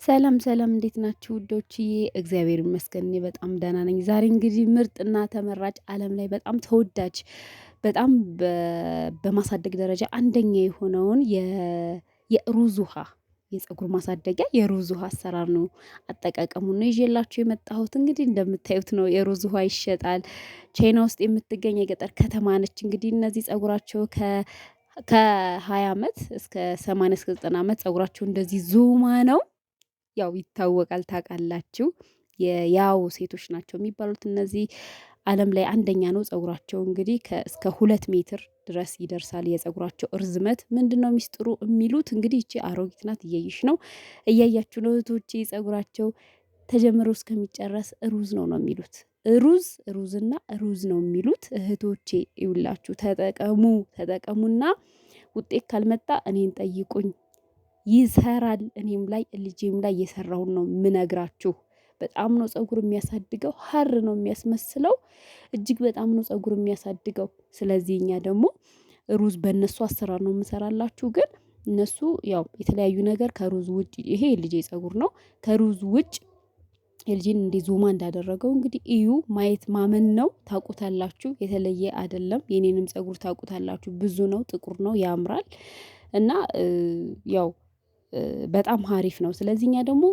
ሰላም ሰላም እንዴት ናችሁ ውዶችዬ? እግዚአብሔር ይመስገን እኔ በጣም ደህና ነኝ። ዛሬ እንግዲህ ምርጥና ተመራጭ ዓለም ላይ በጣም ተወዳጅ በጣም በማሳደግ ደረጃ አንደኛ የሆነውን የሩዝ ውሃ የፀጉር ማሳደጊያ የሩዝ ውሃ አሰራር ነው አጠቃቀሙን ነው ይዤላችሁ የመጣሁት። እንግዲህ እንደምታዩት ነው የሩዝ ውሃ ይሸጣል። ቻይና ውስጥ የምትገኝ የገጠር ከተማ ነች። እንግዲህ እነዚህ ፀጉራቸው ከ20 ዓመት እስከ 80 እስከ 90 ዓመት ፀጉራቸው እንደዚህ ዞማ ነው። ያው ይታወቃል ታውቃላችሁ። ያው ሴቶች ናቸው የሚባሉት እነዚህ ዓለም ላይ አንደኛ ነው። ፀጉራቸው እንግዲህ እስከ 2 ሜትር ድረስ ይደርሳል። የፀጉራቸው እርዝመት ምንድነው ሚስጥሩ የሚሉት እንግዲህ ይቺ አሮጊት ናት እያየሽ ነው እያያችሁ ነው እህቶቼ። ፀጉራቸው ተጀምሮ እስከሚጨረስ ሩዝ ነው የሚሉት። ሩዝና ሩዝ ነው የሚሉት እህቶቼ። ይውላችሁ ተጠቀሙና ውጤት ካልመጣ እኔን ጠይቁኝ። ይሰራል። እኔም ላይ ልጄም ላይ እየሰራሁን ነው ምነግራችሁ። በጣም ነው ፀጉር የሚያሳድገው፣ ሀር ነው የሚያስመስለው። እጅግ በጣም ነው ፀጉር የሚያሳድገው። ስለዚህ እኛ ደግሞ ሩዝ በእነሱ አሰራር ነው የምሰራላችሁ። ግን እነሱ ያው የተለያዩ ነገር ከሩዝ ውጭ ይሄ የልጄ ፀጉር ነው። ከሩዝ ውጭ የልጄን እንደ ዞማ እንዳደረገው እንግዲህ እዩ። ማየት ማመን ነው። ታውቁታላችሁ። የተለየ አይደለም። የኔንም ፀጉር ታውቁታላችሁ። ብዙ ነው፣ ጥቁር ነው፣ ያምራል እና ያው በጣም ሀሪፍ ነው። ስለዚህ እኛ ደግሞ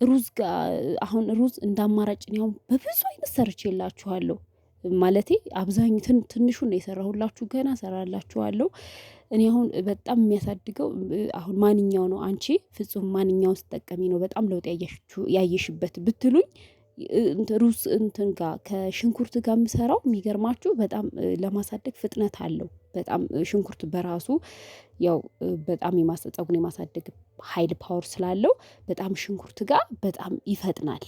ሩዝ ጋር አሁን ሩዝ እንዳማራጭ ነው በብዙ አይነት ሰርቼላችኋለሁ። ማለቴ አብዛኛው ትንሹን ነው የሰራሁላችሁ፣ ገና እሰራላችኋለሁ። እኔ አሁን በጣም የሚያሳድገው አሁን ማንኛው ነው አንቺ ፍጹም ማንኛውን ስትጠቀሚ ነው በጣም ለውጥ ያየሽበት ብትሉኝ፣ ሩዝ እንትን ጋር ከሽንኩርት ጋር የምሰራው የሚገርማችሁ በጣም ለማሳደግ ፍጥነት አለው። በጣም ሽንኩርት በራሱ ያው በጣም ፀጉርን የማሳደግ ኃይል ፓወር ስላለው በጣም ሽንኩርት ጋር በጣም ይፈጥናል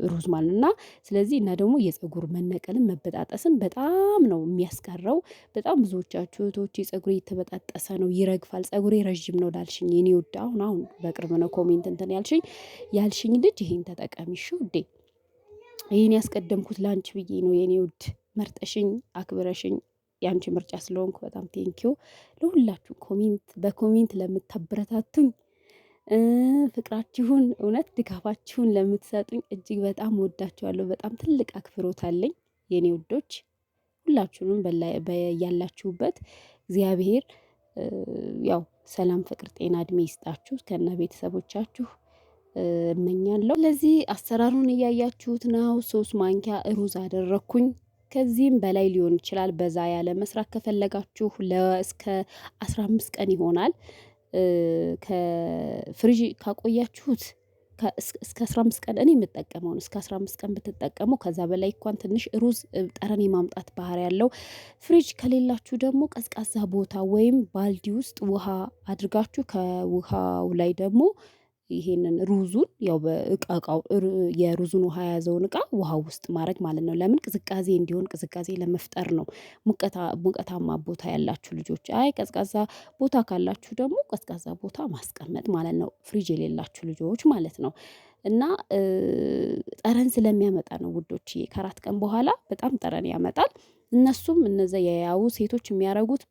ሩዝ ማለት እና ስለዚህ እና ደግሞ የፀጉር መነቀልን መበጣጠስን በጣም ነው የሚያስቀረው። በጣም ብዙዎቻችሁ እህቶቼ ፀጉሬ የተበጣጠሰ ነው ይረግፋል፣ ፀጉሬ ረዥም ነው ላልሽኝ የኔ ውድ አሁን በቅርብ ነው ኮሜንት እንትን ያልሽኝ ልጅ ይሄን ተጠቀሚ እሺ ውዴ። ይሄን ያስቀደምኩት ላንቺ ብዬ ነው የኔ ውድ። መርጠሽኝ አክብረሽኝ ያንቺ ምርጫ ስለሆንኩ በጣም ቴንኪው። ለሁላችሁ በኮሜንት ለምታበረታቱኝ ፍቅራችሁን እውነት ድጋፋችሁን ለምትሰጡኝ እጅግ በጣም ወዳችኋለሁ። በጣም ትልቅ አክብሮት አለኝ የኔ ውዶች። ሁላችሁንም ያላችሁበት እግዚአብሔር ያው ሰላም፣ ፍቅር፣ ጤና፣ እድሜ ይስጣችሁ ከነ ቤተሰቦቻችሁ እመኛለሁ። ስለዚህ አሰራሩን እያያችሁት ነው። 3 ማንኪያ ሩዝ አደረኩኝ። ከዚህም በላይ ሊሆን ይችላል። በዛ ያለ መስራት ከፈለጋችሁ እስከ 15 ቀን ይሆናል። ከፍሪጅ ካቆያችሁት እስከ 15 ቀን እኔ የምጠቀመውን እስከ 15 ቀን ብትጠቀሙ፣ ከዛ በላይ እንኳን ትንሽ ሩዝ ጠረን የማምጣት ባህሪ ያለው። ፍሪጅ ከሌላችሁ ደግሞ ቀዝቃዛ ቦታ ወይም ባልዲ ውስጥ ውሃ አድርጋችሁ ከውሃው ላይ ደግሞ ይሄንን ሩዙን ያው በእቃው የሩዙን ውሃ የያዘውን እቃ ውሃ ውስጥ ማድረግ ማለት ነው። ለምን ቅዝቃዜ እንዲሆን ቅዝቃዜ ለመፍጠር ነው። ሙቀታማ ቦታ ያላችሁ ልጆች፣ አይ ቀዝቃዛ ቦታ ካላችሁ ደግሞ ቀዝቃዛ ቦታ ማስቀመጥ ማለት ነው። ፍሪጅ የሌላችሁ ልጆች ማለት ነው። እና ጠረን ስለሚያመጣ ነው ውዶችዬ። ከ4 ቀን በኋላ በጣም ጠረን ያመጣል። እነሱም እነዛ የያው ሴቶች የሚያደርጉት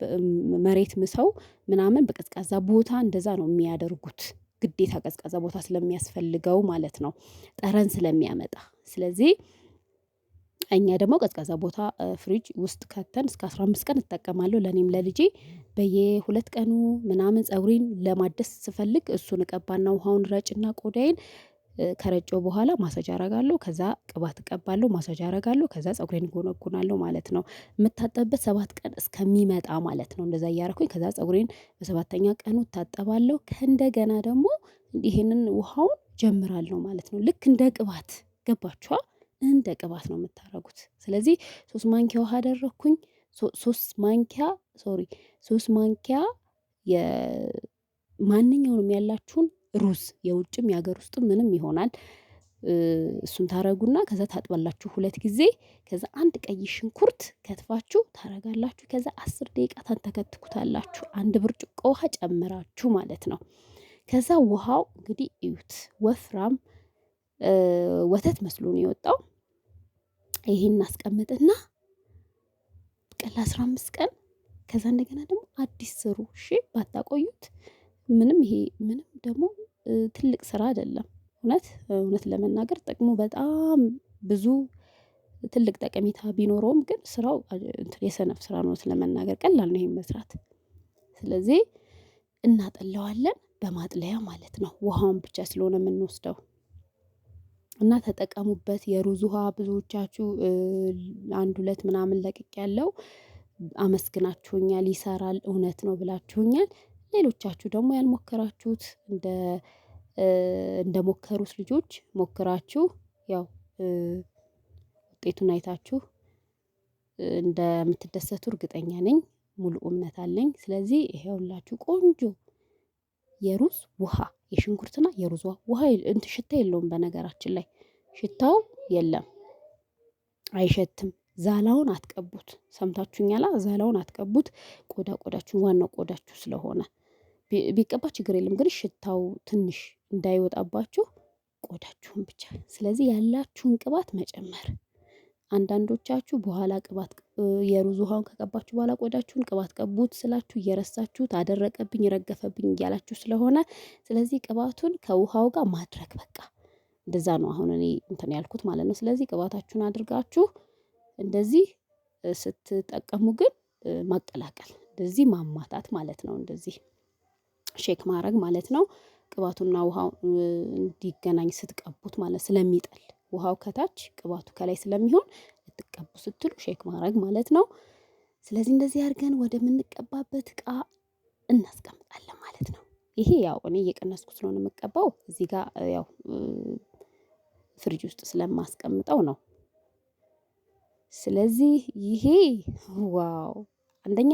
መሬት ምሰው ምናምን በቀዝቃዛ ቦታ እንደዛ ነው የሚያደርጉት። ግዴታ ቀዝቃዛ ቦታ ስለሚያስፈልገው ማለት ነው፣ ጠረን ስለሚያመጣ። ስለዚህ እኛ ደግሞ ቀዝቃዛ ቦታ ፍሪጅ ውስጥ ከተን እስከ 15 ቀን እጠቀማለሁ ለኔም ለልጄ። በየ2 ቀኑ ምናምን ፀጉሬን ለማደስ ስፈልግ እሱን እቀባና ውሃውን ረጭና ቆዳዬን ከረጨው በኋላ ማሳጅ አደርጋለሁ። ከዛ ቅባት እቀባለሁ፣ ማሳጅ አደርጋለሁ። ከዛ ፀጉሬን ጎነጉናለሁ ማለት ነው። የምታጠብበት 7 ቀን እስከሚመጣ ማለት ነው። እንደዛ እያደረኩኝ ከዛ ፀጉሬን በሰባተኛ ቀኑ እታጠባለሁ። ከእንደገና ደግሞ ይሄንን ውሃውን ጀምራለሁ ማለት ነው። ልክ እንደ ቅባት ገባችኋ? እንደ ቅባት ነው የምታደርጉት። ስለዚህ 3 ማንኪያ ውሃ አደረኩኝ። 3 ማንኪያ የማንኛውንም ያላችሁን ሩዝ የውጭም የሀገር ውስጥም ምንም ይሆናል። እሱን ታረጉና ከዛ ታጥባላችሁ 2 ጊዜ። ከዛ 1 ቀይ ሽንኩርት ከትፋችሁ ታረጋላችሁ። ከዛ 10 ደቂቃ ታንተከትኩታላችሁ። 1 ብርጭቆ ውሃ ጨምራችሁ ማለት ነው። ከዛ ውሃው እንግዲህ እዩት፣ ወፍራም ወተት መስሎ ነው የወጣው። ይሄን አስቀምጥና ቀን 15 ቀን ከዛ እንደገና ደግሞ አዲስ ስሩ። እሺ ባታቆዩት ምንም ደግሞ ትልቅ ስራ አይደለም። እውነት ለመናገር ጥቅሙ በጣም ብዙ ትልቅ ጠቀሜታ ቢኖረውም ግን ስራው የሰነፍ ስራ ነው። ስለመናገር ቀላል ነው ይሄን መስራት። ስለዚህ እናጠለዋለን በማጥለያ ማለት ነው። ውሃውን ብቻ ስለሆነ የምንወስደው እና ተጠቀሙበት። የሩዝ ውሃ ብዙዎቻችሁ 1 2 ምናምን ለቅቄያለሁ። አመስግናችሁኛል፣ ይሰራል እውነት ነው ብላችሁኛል። ሌሎቻችሁ ደግሞ ያልሞከራችሁት እንደሞከሩት ልጆች ሞክራችሁ ያው ውጤቱን አይታችሁ እንደምትደሰቱ እርግጠኛ ነኝ። ሙሉ እምነት አለኝ። ስለዚህ ይሄውላችሁ ቆንጆ የሩዝ ውሃ፣ የሽንኩርትና የሩዝ ውሃ ሽታ የለውም። በነገራችን ላይ ሽታው የለም፣ አይሸትም። ዛላውን አትቀቡት። ሰምታችሁኛላ? ዛላውን አትቀቡት። ቆዳችሁን ዋናው ቆዳችሁ ስለሆነ ቢቀባ ችግር የለም። ግን ሽታው ትንሽ እንዳይወጣባችሁ ቆዳችሁን ብቻ። ስለዚህ ያላችሁን ቅባት መጨመር። አንዳንዶቻችሁ በኋላ ቅባት የሩዝ ውሃውን ከቀባችሁ በኋላ ቆዳችሁን ቅባት ቀቡት ስላችሁ እየረሳችሁት አደረቀብኝ ረገፈብኝ እያላችሁ ስለሆነ ስለዚህ ቅባቱን ከውሃው ጋር ማድረግ በቃ እንደዛ ነው። አሁን እኔ እንትን ያልኩት ማለት ነው። ስለዚህ ቅባታችሁን አድርጋችሁ እንደዚህ ስትጠቀሙ ግን ማቀላቀል፣ እንደዚህ ማማታት ማለት ነው። እንደዚህ ሼክ ማድረግ ማለት ነው። ቅባቱና ውሃው እንዲገናኝ ስትቀቡት ማለት ስለሚጠል ውሃው ከታች ቅባቱ ከላይ ስለሚሆን ልትቀቡ ስትሉ ሼክ ማድረግ ማለት ነው። ስለዚህ እንደዚህ አድርገን ወደምንቀባበት እቃ እናስቀምጣለን ማለት ነው። ይሄ ያው እኔ እየቀነስኩ ስለሆነ የምቀባው እዚህ ጋር ያው ፍሪጅ ውስጥ ስለማስቀምጠው ነው። ስለዚህ ይሄ ዋው! አንደኛ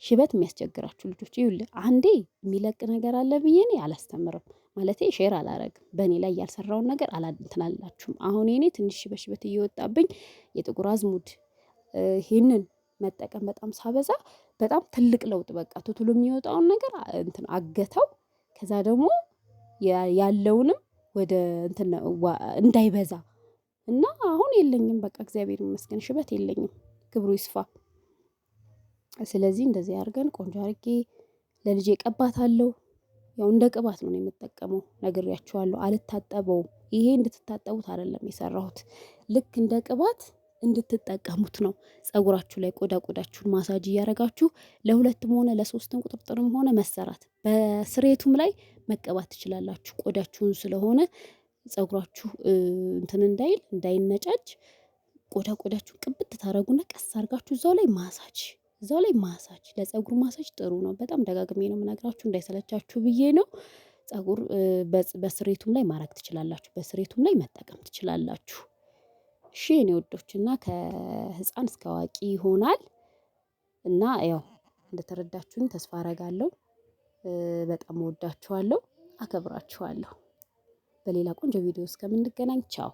ሽበት የሚያስቸግራችሁ ልጆች ይኸውልህ፣ አንዴ የሚለቅ ነገር አለ ብዬ እኔ አላስተምርም ማለቴ ሼር አላረግም። በእኔ ላይ ያልሰራውን ነገር እንትን አላላችሁም። አሁን የኔ ትንሽ ሽበት እየወጣብኝ የጥቁር አዝሙድ ይሄንን መጠቀም በጣም ሳበዛ በጣም ትልቅ ለውጥ በቃ ቶሎ የሚወጣውን ነገር እንትን አገተው። ከዛ ደግሞ ያለውንም ወደ እንትን እንዳይበዛ እና አሁን የለኝም በቃ እግዚአብሔር ይመስገን ሽበት የለኝም። ክብሩ ይስፋ። ስለዚህ እንደዚህ አድርገን ቆንጆ አድርጌ ለልጄ ቀባታለሁ። ያው እንደ ቅባት ነው የምጠቀመው፣ ነግሬያችኋለሁ። አልታጠበውም። ይሄ እንድትታጠቡት አይደለም የሰራሁት፣ ልክ እንደ ቅባት እንድትጠቀሙት ነው። ፀጉራችሁ ላይ ቆዳችሁን ማሳጅ እያደረጋችሁ ለ2ም ሆነ ለ3ም ቁጥጥርም ሆነ መሰራት በስሬቱም ላይ መቀባት ትችላላችሁ። ቆዳችሁን ስለሆነ ፀጉራችሁ እንትን እንዳይነጫጭ ቆዳችሁን ቅብት ታረጉና ቀስ አድርጋችሁ እዛው ላይ ማሳጅ ለፀጉር ማሳጅ ጥሩ ነው። በጣም ደጋግሜ ነው የምነግራችሁ እንዳይሰለቻችሁ ብዬ ነው። ፀጉር በስሬቱም ላይ ማድረግ ትችላላችሁ፣ በስሬቱም ላይ መጠቀም ትችላላችሁ። እሺ የኔ ወዶች እና ከህፃን እስከ አዋቂ ይሆናል እና ያው እንደተረዳችሁኝ ተስፋ አረጋለሁ። በጣም እወዳችኋለሁ፣ አከብራችኋለሁ። በሌላ ቆንጆ ቪዲዮ እስከምንገናኝ ቻው።